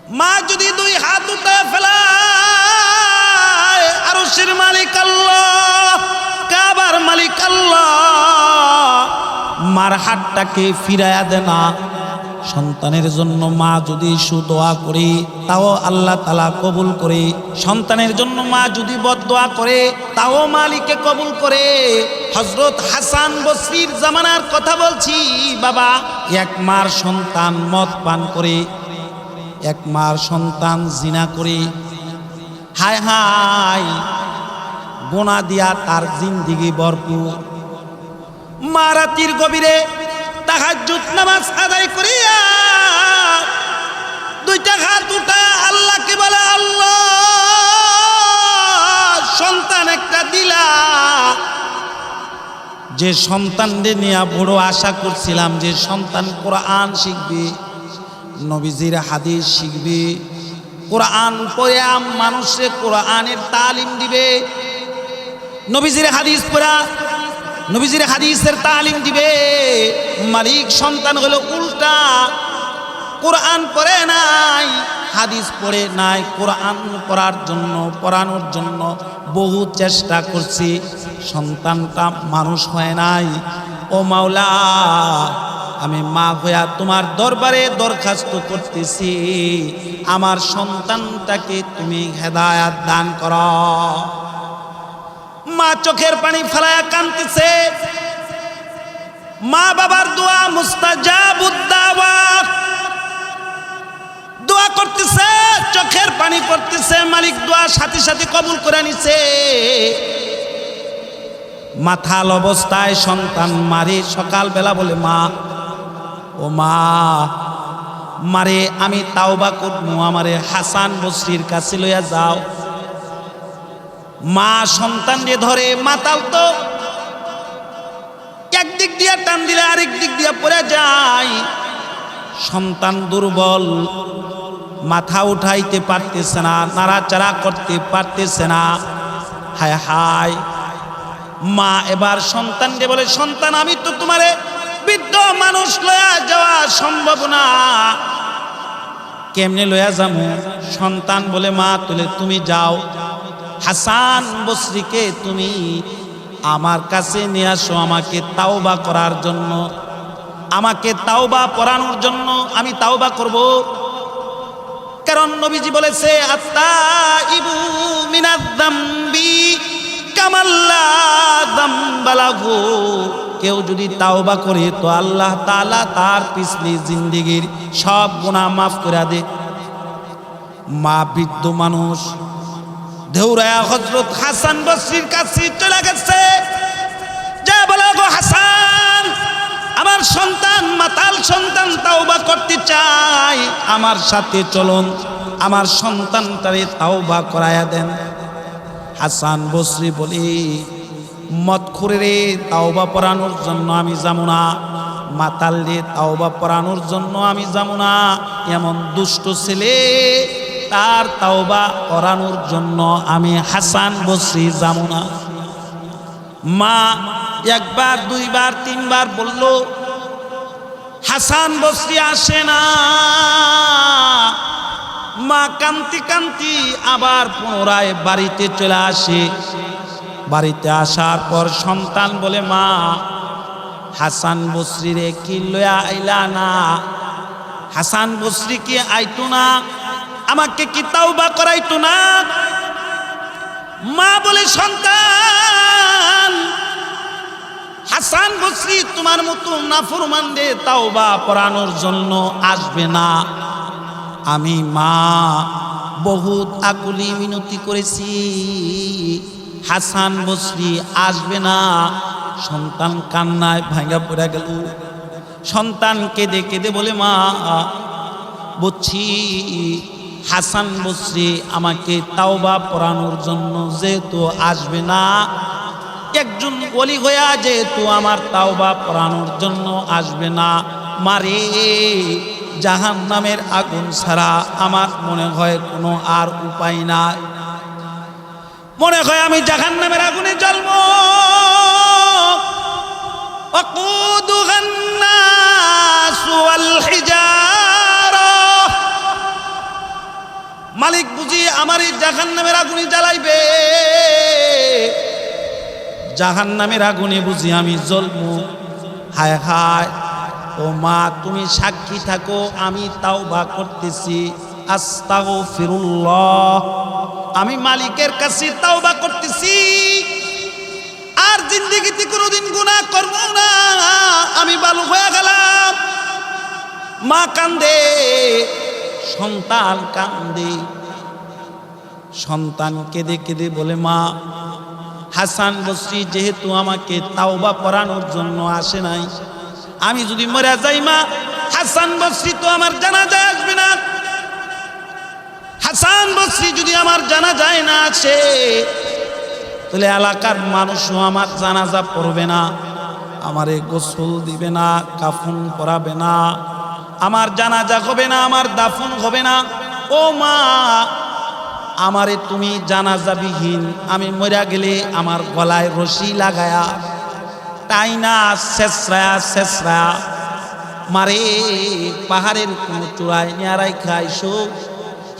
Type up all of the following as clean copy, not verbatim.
মা যদি দুই হাত উঠায় ফেলায়, আরশের মালিক আল্লাহ, কাবার মালিক আল্লাহ মার হাতটাকে ফিরায়া দেয় না। সন্তানের জন্য মা যদি দোয়া করে তাও আল্লাহ তাআলা কবুল করে, সন্তানের জন্য মা যদি বদদোয়া করে তাও মালিকে কবুল করে। হযরত হাসান বসরির জামানার কথা বলছি বাবা। এক মার সন্তান মদ পান করে, এক মার সন্তান জিনা করে, হায় হায় গোনা দিয়া তার জিন্দেগি ভরপুর। মা রাতের গভীরে তাহাজ্জুদ নামাজ আদায় করিয়া দুইটা হাত উঠা আল্লাহকে বলে, আল্লাহ সন্তান একটা দিলা, যে সন্তানদের নিয়ে বড় আশা করছিলাম, যে সন্তান কোরআন শিখবে, নবীজির হাদিস শিখবে, কোরআন পড়ে মানুষে কোরআনের তালিম দিবে, নবীজির হাদিস পড়া নবীজির হাদিসের তালিম দিবে। মালিক সন্তান হলো উল্টা, কোরআন পড়ে নাই, হাদিস পড়ে নাই। কোরআন পড়ানোর জন্য বহু চেষ্টা করছি, সন্তানটা মানুষ হয় নাই। ও মাওলা, আমি মা হইয়া তোমার দরবারে দরখাস্ত করতেছি, আমার সন্তানটাকে তুমি হেদায়াত দান করো। মা চোখের পানি ফেলায়া কাঁদতেছে। মা বাবার দোয়া মুস্তাজাবুদ দাওয়াত, দোয়া করতেছে, চোখের পানি পড়তেছে, মালিক দোয়া সাথে সাথে কবুল করে নিছে। মাথাল অবস্থায় সন্তান মারে সকালবেলা বলে, মা ও মা, মারে আমি তাওবা করবো, আমারে হাসান বসরির কাছে লইয়া যাও। মা সন্তানকে ধরে, মাতাল তো একদিক দিয়া টান দিলে আরেক দিক দিয়া পড়ে যায়। সন্তান দুর্বল, মাথা উঠাইতে পারতেছে না, নাড়াচাড়া করতে পারতেছে না। হায় হায়, মা এবার সন্তানকে বলে, সন্তান আমি তো তোমারে বৃদ্ধ মানুষ লয়া যাওয়া সম্ভব না, কেমনে লয়া যাবো? সন্তান বলে, মা তুলে তুমি যাও, হাসান বসরিকে তুমি আমার কাছে নিয়ে আসো, আমাকে তাওবা করার জন্য, আমাকে তাওবা পড়ানোর জন্য আমি তাওবা করব। কারণ নবীজি বলেছে, আত্তাইবু মিনাজ যামবি কামাল্লা যামবা লাহু, কেউ যদি তাওবা করে তো আল্লাহ তাআলা তার পিছলি জিন্দেগির সব গুনাহ মাফ করে দেয়। মা বৃদ্ধ মানুষ দেউরায়া হযরত হাসান বসরির কাছে চলে গেছে, যা বলে, গো হাসান, আমার সন্তান মাতাল সন্তান তাওবা করতে চাই, আমার সাথে চলুন, আমার সন্তানটারে তাওবা করায়া দেন। হাসান বসরি বলি, মদখুরে তাওবা পড়ানোর জন্য আমি যাবো না, মাতাল রে তাওবা পড়ানোর জন্য আমি যাবো না, এমন দুষ্ট ছেলে তার তাওবা করানোর জন্য আমি হাসান বসরি যাবো না। মা একবার দুইবার তিনবার বলল, হাসান বসরি আসে না। মা কান্তি কান্তি আবার পুনরায় বাড়িতে চলে আসে। বাড়িতে আসার পর সন্তান বলে, মা হাসান বসরি রে কি লয়া আইলা না? হাসান বসরি কি আইতো না? আমাকে কি তাওবা করাইতো না? মা বলে, সন্তান হাসান বসরি তোমার মতো নাফরমানদের তাওবা পড়ানোর জন্য আসবে না। আমি মা বহুত আকুলি মিনতি করেছি, হাসান বসরি আসবে না। সন্তান কান্নায় ভাঙা পড়ে গেল। সন্তান কেঁদে কেঁদে বলে, মা বুঝছি হাসান বসরি আমাকে তাওবা পড়ানোর জন্য যেহেতু আসবে না, একজন ওলি হইয়া যেহেতু আমার তাওবা পড়ানোর জন্য আসবে না, মারে জাহান্নামের আগুন ছাড়া আমার মনে হয় কোনো আর উপায় নাই। মনে হয় আমি জাহান্নামের আগুনে জ্বলবো। মালিক বুঝি আমার এই জাহান্নামের আগুনে জ্বালাইবে, জাহান্নামের আগুনে বুঝি আমি জ্বলবো। হায় হায়, ও মা তুমি সাক্ষী থাকো, আমি তাওবা করতেছি, আস্তাগফিরুল্লাহ, আমি মালিকের কাছে তাওবা করতেছি, আর জিন্দেগিতে কোনোদিন গুনাহ করব না, আমি বালু হয়ে গেলাম। মা কান্দে, সন্তান কান্দে, সন্তান কেঁদে কেঁদে বলে, মা হাসান বসরি যেহেতু আমাকে তাওবা পড়ানোর জন্য আসে নাই, আমি যদি মরে যাই মা, হাসান বসরি তো আমার জানাজায় আসবে না। হাসান বসরি যদি আমার জানাজায় না আসে, তাহলে এলাকার মানুষও আমার জানাজা পড়বে না, আমারে গোসল দিবে না, কাফন পরাবে না, আমার জানাজা হবে না, আমার দাফন হবে না। ও মা, আমারে তুমি জানাজাবিহীন আমি মরে গেলে আমার গলায় রশি লাগায়া টাইনা শেষরায়া শেষরায়া মারে পাহাড়ের কোনো চূড়ায় নিয়ারাই খাইছো,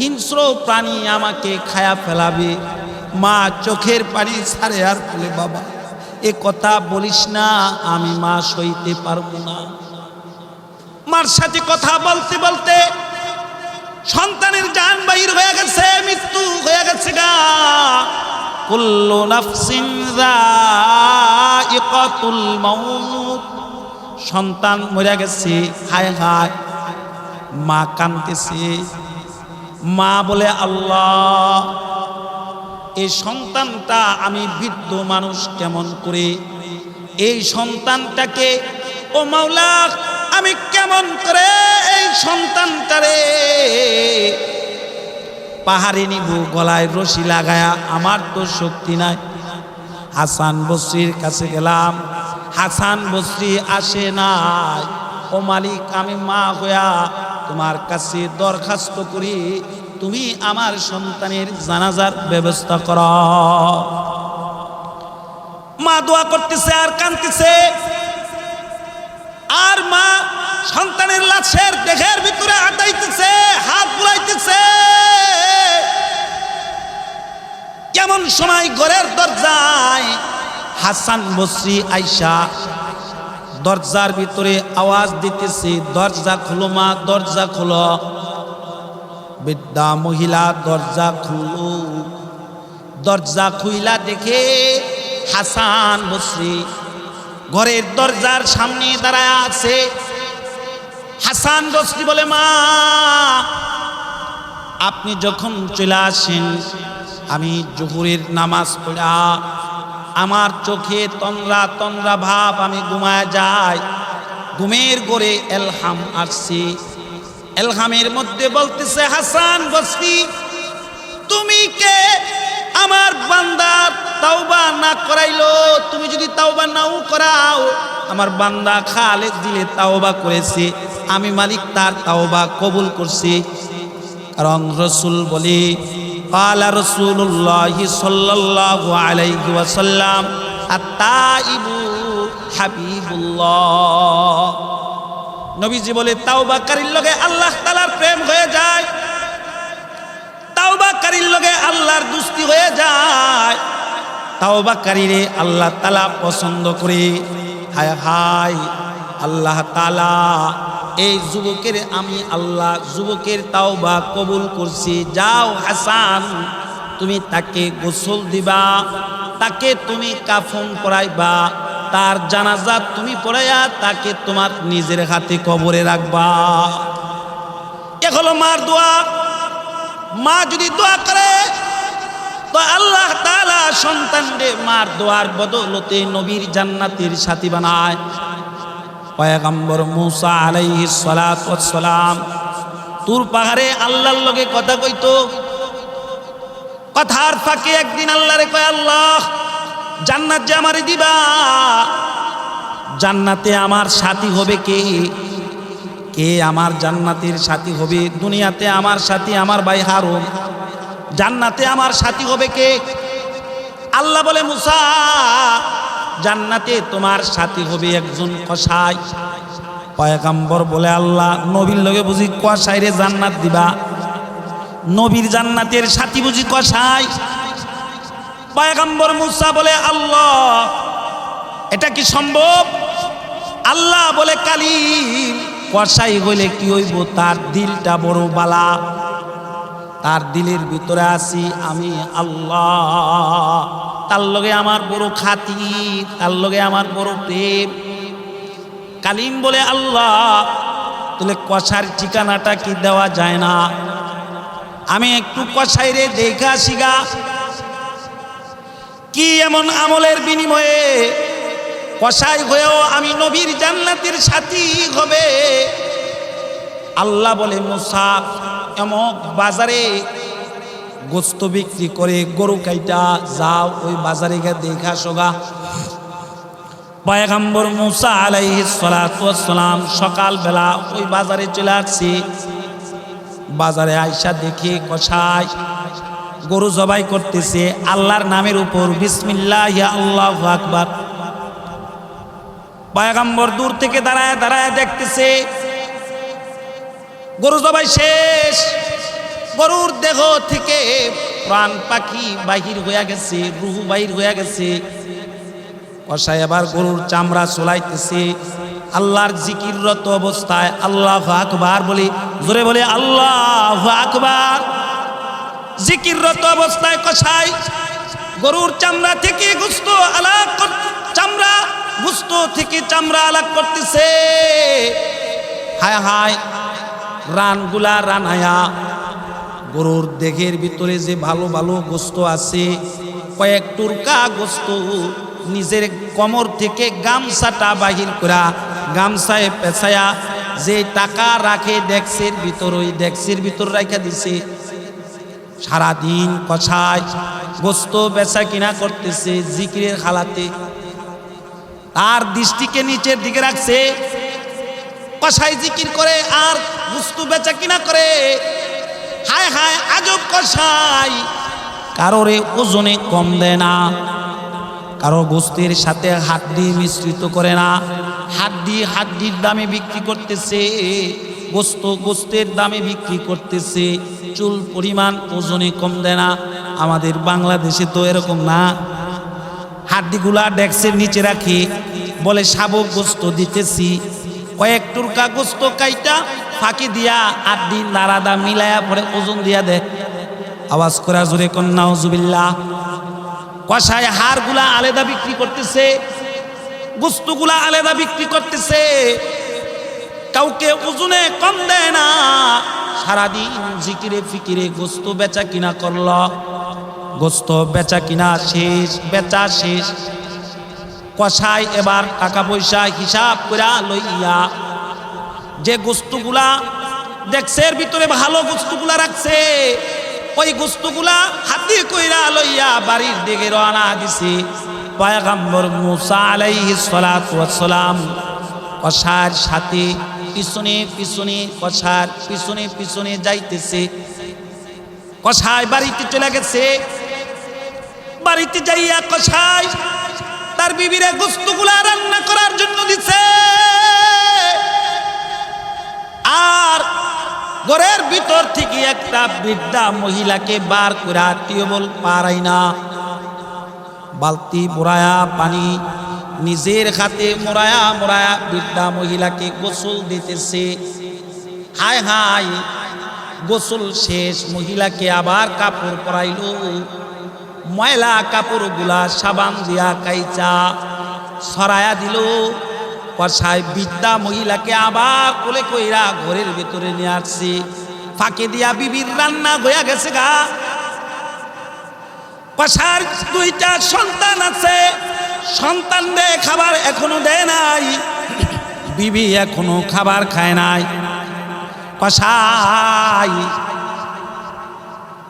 হিংস্র প্রাণী আমাকে খায়া ফেলাবে। মা চোখের পানি ছাড়ে আর বলে, বাবা এ কথা বলিস না, আমি মা সইতে পারবো না। মার সাথে কথা বলতে বলতে সন্তানের জান বাহির হয়ে গেছে, মৃত্যু হয়ে গেছে গা। কুল্লু নাফসিন যায়িকাতুল মাউত, সন্তান মরে গেছে। হায় হায়, মা কাঁদতেছে। মা বলে, আল্লাহ এই সন্তানটা আমি বৃদ্ধ মানুষ কেমন করে, এই সন্তানটাকে ও মাওলা আমি কেমন করে এই সন্তানটারে পাহাড়ে নিব, গলায় রশি লাগায়া, আমার তো শক্তি নাই। হাসান বসরির কাছে গেলাম, হাসান বসরি আসে নাই। ও মালিক, আমি মা হইয়া তোমার কাছে দরখাস্ত করি, তুমি আমার সন্তানের জানাজার ব্যবস্থা করো। মা দোয়া করতেছে আর কাঁদতেছে, আর মা সন্তানের লাশের দেহের ভিতরে আটাইতেছে, হাত বুলাইতেছে। কেমন সময় ঘরের দরজায় হাসান বসরি আইসা দরজার ভিতরে আওয়াজ দিতেছে, দরজা খুলো মা, দরজা খুলো। বৃদ্ধা মহিলা দরজা খুলো, দরজা খুইলা দেখে হাসান বসরি ঘরের দরজার সামনে দাঁড়ায় আছে। হাসান বসরি বলে, মা আপনি যখন চলে আসেন, আমি জোহরের নামাজ পড়া আমার চোখে তন্দ্রা তন্দ্রা ভাব, আমি ঘুমায় যাই। ঘুমের ঘরে এলহাম আসছে, এলহামের মধ্যে বলতেছে, হাসান বসরি তুমি কে আমার বান্দার তাওবা না করাইলো? তুমি যদি তাওবা নাও করাও, আমার বান্দা খালেদ দিলে তাওবা করেছে, আমি মালিক তার তাওবা কবুল করছি। কারণ রসুল বলে, কালা রাসূলুল্লাহি সাল্লাল্লাহু আলাইহি ওয়াসাল্লাম, আত-তাইবু হাবিবুল্লাহ। নবীজি বলে, তাওবাকারীর লগে আল্লাহ তাআলার প্রেম হয়ে যায়, তাওবাকারীর লগে আল্লাহর দোস্তি হয়ে যায়, তাওবাকারীরে আল্লাহ তাআলা পছন্দ করে। হায় হায়, আল্লাহ তাআলা এই যুবকের, আমি আল্লাহ যুবকের তাওবা কবুল করছি। যাও হাসান, তুমি তাকে গোসল দিবা, তাকে তুমি কাফন পরাইবা, তার জানাজা তুমি পড়াইয়া তাকে তোমার নিজের হাতে কবরে রাখবা। এ হলো মার দোয়া। মা যদি দোয়া করে তো আল্লাহ তাআলা সন্তানকে মার দোয়ার বদৌলতে নবীর জান্নাতের সাথী বানায়। পয়গম্বর মুসা আলাইহিস সালাতু ওয়াস সালাম তুর পাহাড়ে আল্লাহর লগে কথা কইতো। কথার ফাঁকে একদিন আল্লাহরে কয়, আল্লাহ জান্নাত যে আমারে দিবা, জান্নাতে আমার সাথী হবে কে? কে আমার জান্নাতের সাথী হবে? দুনিয়াতে আমার সাথী আমার ভাই হারুন, জান্নাতে আমার সাথী হবে কে? আল্লাহ বলে, মুসা জান্নাতে তোমার সাথী হবে একজন কসাই। পয়গম্বর বলে, আল্লাহ নবীর লগে বুঝি কসাইরে জান্নাত দিবা? নবীর জান্নাতের সাথী বুঝি কসাই? পয়গম্বর মুসা বলে আল্লাহ এটা কি সম্ভব? আল্লাহ বলে কালিম কসাই হইলে কি হইব? তার দিলটা বড় বালা, তার দিলের ভিতরে আছি আমি আল্লাহ, তার লগে আমার বড় খাতির, তার লগে আমার বড় প্রেম। কালিম বলে আল্লাহ তাহলে কসার ঠিকানাটা কি দেওয়া যায় না? আমি একটু কসাইরে দেখা আসিগা, কি এমন আমলের বিনিময়ে কসাই হয়েও আমি নবীর জান্নাতের সাথী হবে? আল্লাহ বলে মুসা এমক বাজারে গোস্ত বিক্রি করে গরু কাইটা যাও, ওই বাজারে গিয়ে দেখা সোগা। পয়গম্বর মুসা আলাইহিস সালাতু ওয়াস সালাম সকালবেলা ওই বাজারে চলে আসছে। বাজারে আয়সা দেখে কসাই গরু জবাই করতেছে আল্লাহর নামের উপর, বিসমিল্লাহ ইয়া আল্লাহু আকবার। পয়গম্বর দূর থেকে দাঁড়ায় দাঁড়ায় দেখতেছে গরু জবাই শেষ, গরুর দেহ থেকে প্রাণ পাখি বাহির হয়ে গেছে, রূহ বাহির হয়ে গেছে। কসাই আবার গরুর চামড়া চলাইতেছে, আল্লাহর জিকিররত অবস্থায় আল্লাহু আকবার বলে, জোরে বলে আল্লাহু আকবার। জিকিররত অবস্থায় কসাই গরুর চামড়া থেকে গোস্ত আলাদা, চামড়া গোস্ত থেকে চামড়া আলাদা করতেছে। হায় হায় রানগুলা রানায়া গরুর দেহের ভিতরে যে ভালো ভালো গোস্ত আছে, কয়েক টুরকা গোস্ত নিজের কোমর থেকে গামছাটা বাহির করা, গামছায় পেছায়া যে টাকা রাখে ডেক্সের ভিতর, ওই ডেক্সের ভিতর রাখা দিছে। সারাদিন কসাই গোস্ত বেচা কিনা করতেছে জিকিরের হালাতে, আর দৃষ্টিকে নিচের দিকে রাখছে। কসাই জিকির করে আর গোস্ত বেচা কিনা করে। হায় হায় আজব কসাই, কারোরে ওজনে কম দেয় না, কারো গোস্তের সাথে হাড্ডি মিশ্রিত করে না। হাড্ডির দামে বিক্রি করতেছে, গোস্ত গোস্তের দামে বিক্রি করতেছে, চুল পরিমাণ ওজনে কম দেয় না। আমাদের বাংলাদেশে তো এরকম না, হাড্ডিগুলা ডেস্কের নিচে রাখি, বলে শাবক গোস্ত দিতেছি, কয়েক টুরকা গোস্ত কাইটা ফাঁকি দিয়া হাড্ডি নাড়াদা মিলায়া পরে ওজন দিয়া দেয়। আওয়াজ করা জোরে কন্যা নাউজুবিল্লাহ। কসাই হাড়গুলা আলাদা বিক্রি করতেছে, গোস্তগুলা আলাদা বিক্রি করতেছে, কাউকে ওজনে কম দেয় না। সারাদিন জিকিরে ফিকিরে গোস্ত বেচা কিনা করল, গোস্ত বেচা কিনা শেষ, বেচা শেষ। কসাই এবার টাকা পয়সা হিসাব করে লইয়া যে গোস্তগুলা ডেক্সের ভিতরে ভালো গোস্তগুলা রাখছে, ওই গোস্তগুলা হাতে কইরা লইয়া বাড়ির দিকে রওনা দিছে। পয়গম্বর মুসা আলাইহিস সালাতু ওয়াস সালাম কসার সাথে পিছনে পিছনে, কসার পিছনে পিছনে যাইতেছে। কসাই বাড়িতে চলে গেছে। বাড়িতে যাইয়া কসাই তার বিবিরে গোস্তগুলা রান্না করার জন্য দিছে, আর ঘরের ভিতর থেকে একটা বৃদ্ধা মহিলাকে বার করে টিউবওয়েল পারাই না, বালতি মোড়ায়া পানি নিজের হাতে মোড়ায়া মোড়ায়া বৃদ্ধা মহিলাকে গোসল দিতেছে। হায় হায় গোসল শেষ, মহিলাকে আবার কাপড় পরাইল, ময়লা কাপড়গুলা সাবান দিয়া কাইচা সরায়া দিল। কসাই বৃদ্ধা মহিলাকে আবার কোলে কইরা ঘরের ভিতরে নিয়ে আসছে। ফাঁকে দিয়া বিবির রান্না হইয়া গেছে গা। কসার দুইটা সন্তান আছে, সন্তানদের খাবার এখনো দেয় নাই, বিবি এখনো খাবার খায় নাই। কসাই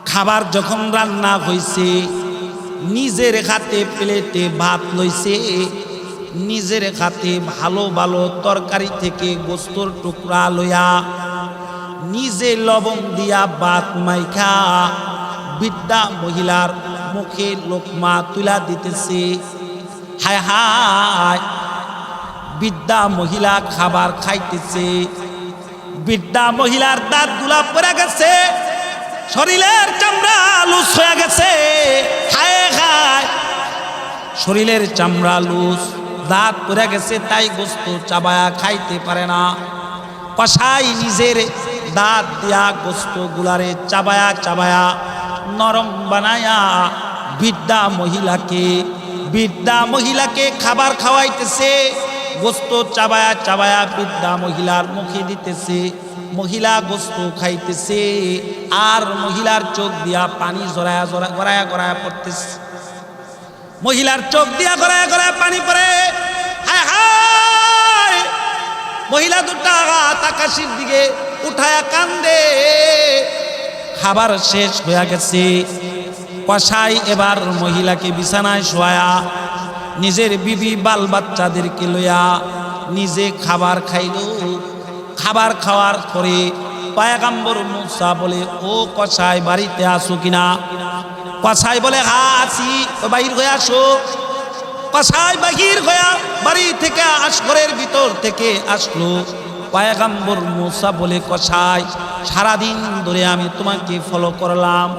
খাবার যখন রান্না হইছে, নিজের হাতে প্লেটে ভাত লইছে, নিজের হাতে ভালো ভালো তরকারি থেকে গোস্তর টুকরা লইয়া নিজে লবণ দিয়া ভাত মাইখা বৃদ্ধা মহিলার মুখে লোকমা তুলা দিতেছে। হায় হায় বৃদ্ধা মহিলা খাবার খাইতেছে, বৃদ্ধা মহিলার দাঁত গুলা পড়ে গেছে, শরীরের চামড়া লুজ হয়ে গেছে, হায় হায় শরীরের চামড়া লুজ, দাঁত পড়ে গেছে, তাই গোস্ত চাবায়া খাইতে পারে না। কসাই নিজের দাঁত দিয়া গোস্ত গুলারে চাবায়া চাবায়া নরম বানায়া বৃদ্ধা মহিলাকে খাবার খাওয়াইতেছে। গোস্ত চাবায়া চাবায়া বৃদ্ধা মহিলার মুখে দিতেছে। মহিলা গোস্ত খাইতেছে আর মহিলার চোখ দিয়া পানি গড়ায়া গড়ায়া পড়তেছে। মহিলার চোখ দিয়া গড়ায়া গড়ায়া পানি পড়ে। হায় হায় মহিলা দুটা হাত আকাশের দিকে উঠায়া কান্দে। খাবার শেষ হয়ে গেছে। কসাই এবার মহিলাকে বিছানায় শোয়া নিজের বিবি বাল বাচ্চাদেরকে লইয়া নিজে খাবার খাইল। খাবার খাওয়ার পরে পয়গম্বর মুসা বলে, ও কসাই বাড়িতে আসো কিনা? কসাই বলে, হ্যাঁ আছি, বাহির হয়ে আসো। কসাই বাহির হইয়া বাড়ি থেকে ঘরের ভিতর থেকে আসলো। পয়গম্বর মুসা বলে, কসাই সারাদিন ধরে আমি তোমাকে ফলো করলাম,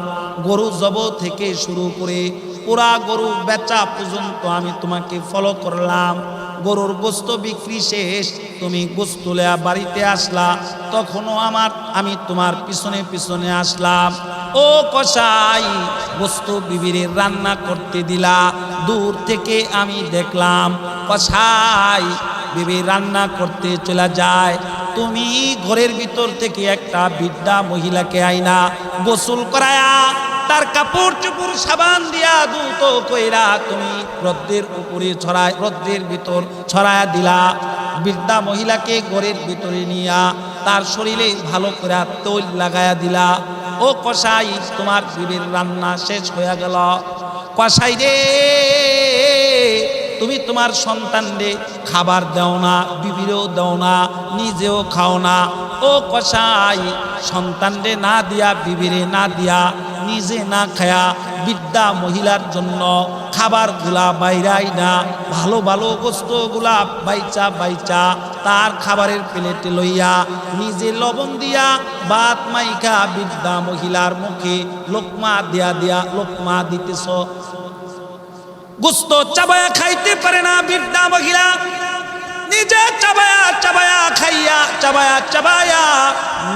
গরু জব থেকে শুরু করে পুরা গরু বেচা পর্যন্ত আমি তোমাকে ফলো করলাম। গরুর গোস্ত বিক্রি শেষ, তুমি গোস্ত লয়া বাড়িতে আসলা, তখনও আমি তোমার পিছনে পিছনে আসলাম। ও কসাই গোস্ত বিবিরে রান্না করতে দিলা, দূর থেকে আমি দেখলাম। কসাই বিবি রান্না করতে চলে যায়, তুমি ঘরের ভিতর থেকে একটা বৃদ্ধা মহিলাকে আইনা গোসল করায়া তার কাপড় চোপড় সাবান দিয়া দুত কইরা তুমি রোদ্রের ভিতর ছড়ায়া দিলা। বৃদ্ধা মহিলাকে ঘরের ভিতরে নিয়া তার শরীরে ভালো করে তৈল লাগায়া দিলা। ও কসাই তোমার বিবির রান্না শেষ হয়ে গেল। কসাই রে, তুমি তোমার সন্তানরে খাবার দাও না, বিবিরেও দাও না, নিজেও খাও না। ও কসাই সন্তানরে না দিয়া, বিবিরে না দিয়া, নিজে না খায়া বৃদ্ধা মহিলার জন্য খাবারগুলা বাইরাই না, ভালো ভালো গোস্তগুলা বাইচা তার খাবারের প্লেটে লইয়া নিজে লবণ দিয়া ভাত মাইখা বৃদ্ধা মহিলার মুখে লোকমা দিতেছ। গোস্ত চাবায়া খাইতে পারে না বৃদ্ধা মহিলা, নিজে চাবায়া খাইয়া চাবায়া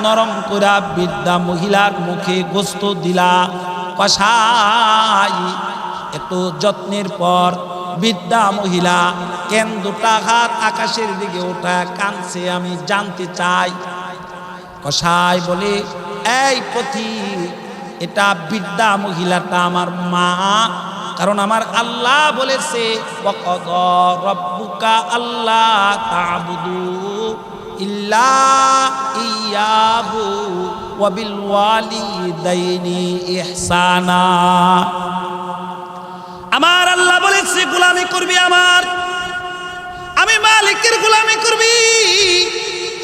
নরম করা বৃদ্ধা মহিলার মুখে গোস্ত দিলা। কসাই একটু যত্নের পর বৃদ্ধা মহিলা কেন দুটা হাত আকাশের দিকে ওঠা কাঁদছে, আমি জানতে চাই। কসাই বলে, এই পথিক, এটা বৃদ্ধা মহিলাটা আমার মা, কারণ আমার আল্লাহ বলেছে, ওয়াকাদা রাব্বুকা আল্লা তা'বুদু ইল্লা ইয়াহু ওয়া বিল ওয়ালিদাইনি ইহসানা। আমার আল্লাহ বলেছে গোলামি করবি আমি মালিকের গোলামি করবি,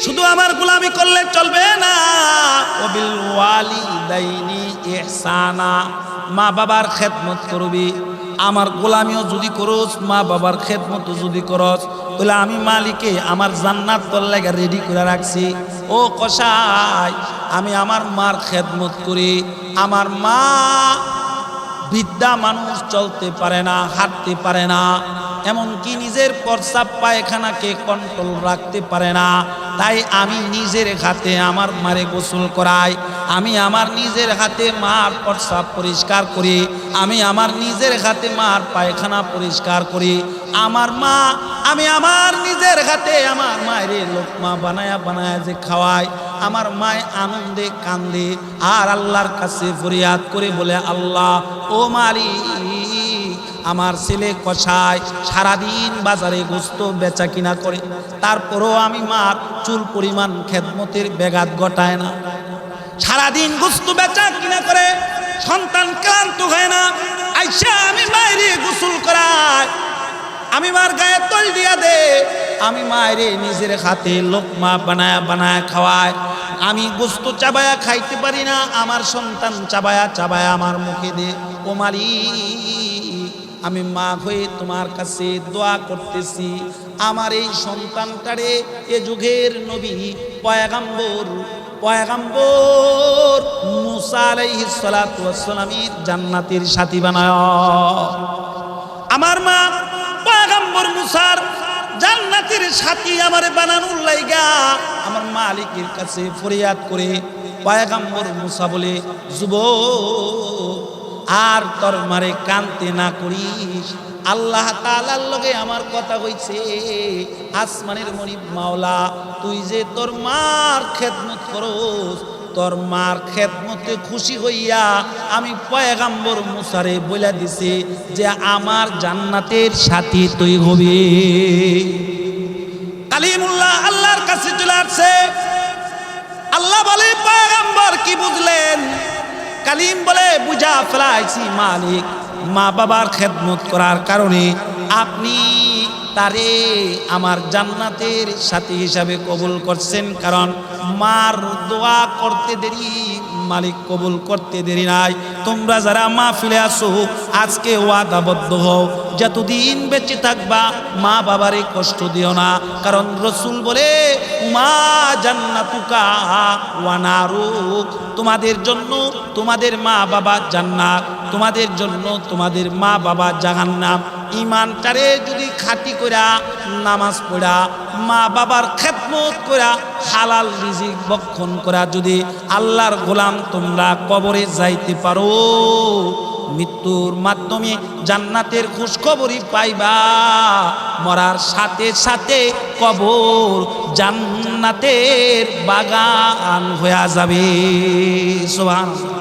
শুধু আমার গোলামি করলে চলবে না। ওয়া বিল ওয়ালিদাইনি ইহসানা, মা বাবার খেদমত করবি। আমার গোলামিও যদি করস, মা বাবার খেদমত যদি করস, তাহলে আমি মালিকে আমার জান্নাত তোর লাগা রেডি করে রাখছি। ও কসাই, আমি আমার মার খেদমত করি। আমার মা বৃদ্ধা মানুষ, চলতে পারে না, হাঁটতে পারে না, এমনকি নিজের প্রস্রাব পায়খানাকে কন্ট্রোল রাখতে পারে না। তাই আমি নিজের হাতে আমার মারে গোসল করাই, আমি আমার নিজের হাতে মার প্রস্রাব পরিষ্কার করি, আমি আমার নিজের হাতে মার পায়খানা পরিষ্কার করি। আমার মা, আমি আমার নিজের হাতে আমার মায়ের লোকমা বানায়া যে খাওয়াই। আমার মায় আনন্দে কান্দে আর আল্লাহর কাছে ফরিয়াদ করে বলে, আল্লাহ ও মালিক, আমার ছেলে কসাই সারাদিন বাজারে গোস্ত বেচা কিনা করে, তারপরও আমি মার চুল পরিমাণ খেদমতের ব্যাঘাত ঘটায় না। সারাদিন গোস্ত বেচা কিনা করে, সন্তান ক্লান্ত হয় না, আইসা আমি মায়েরে গোসল করাই, আমি মার গায়ে তৈল দিয়া দে, আমি মায়েরে নিজের হাতে লোকমা বানায়া খাওয়াই। আমি গোস্ত চাবায়া খাইতে পারি না, আমার সন্তান চাবায়া আমার মুখে দে। ও মালিক, আমি মা হয়ে তোমার কাছে দোয়া করতেছি, আমার এই সন্তানটারে এ যুগের নবী পয়গম্বর পয়গম্বর মুসা আলাইহিস সালাতু ওয়াস সালামের জান্নাতের সাথী বানায়। আমার মা পয়গম্বর মুসার জান্নাতের সাথী আমারে বানানোর লাইগা আমার মালিকের কাছে ফরিয়াদ করে পয়গম্বর মুসা বলে, যুবক আর তোর মারে কানতে না করিস, আল্লাহ তাআলার লগে আমার কথা হইছে, আসমানের মনিব মাওলা তুই যে তোর মার খেদমত করস, তোর মার খেদমতে খুশি হইয়া আমি পয়গম্বর মুসারে বইলা দিছি যে আমার জান্নাতের সাথী তুই হবি। কালিমুল্লাহ আল্লাহর কাছে চলে আসছে। আল্লাহ বলে, পয়গম্বর কি বুঝলেন? কালিম বলে, বুঝা ফেলাইছি মালিক, মা বাবার খেদমত করার কারণে আপনি তারে আমার জান্নাতের সাথী হিসাবে কবুল করছেন, কারণ মার দোয়া করতে দেরি মালিক কবুল করতে দেরি নাই। তোমরা যারা মাহফিলে আসো আজকে ওয়াদাবদ্ধ হও, যতদিন বেঁচে থাকবা মা বাবারে কষ্ট দিও না, কারণ রসুল বলে মা জান্নাতুকা ওয়া নারুক, তোমাদের জন্য তোমাদের মা বাবা জান্নাত, তোমাদের জন্য তোমাদের মা বাবা জাহান্নাম। ইমানটারে যদি খাঁটি কইরা নামাজ পড়া মা বাবার খেদমত কইরা হালাল রিজিক ভক্ষণ করা যদি আল্লাহর গোলাম তোমরা কবরে যাইতে পারো, মৃত্যুর মাধ্যমে জান্নাতের খুশখবরই পাইবা, মরার সাথে সাথে কবর জান্নাতের বাগান হয়ে যাবে। সুবহানাল্লাহ।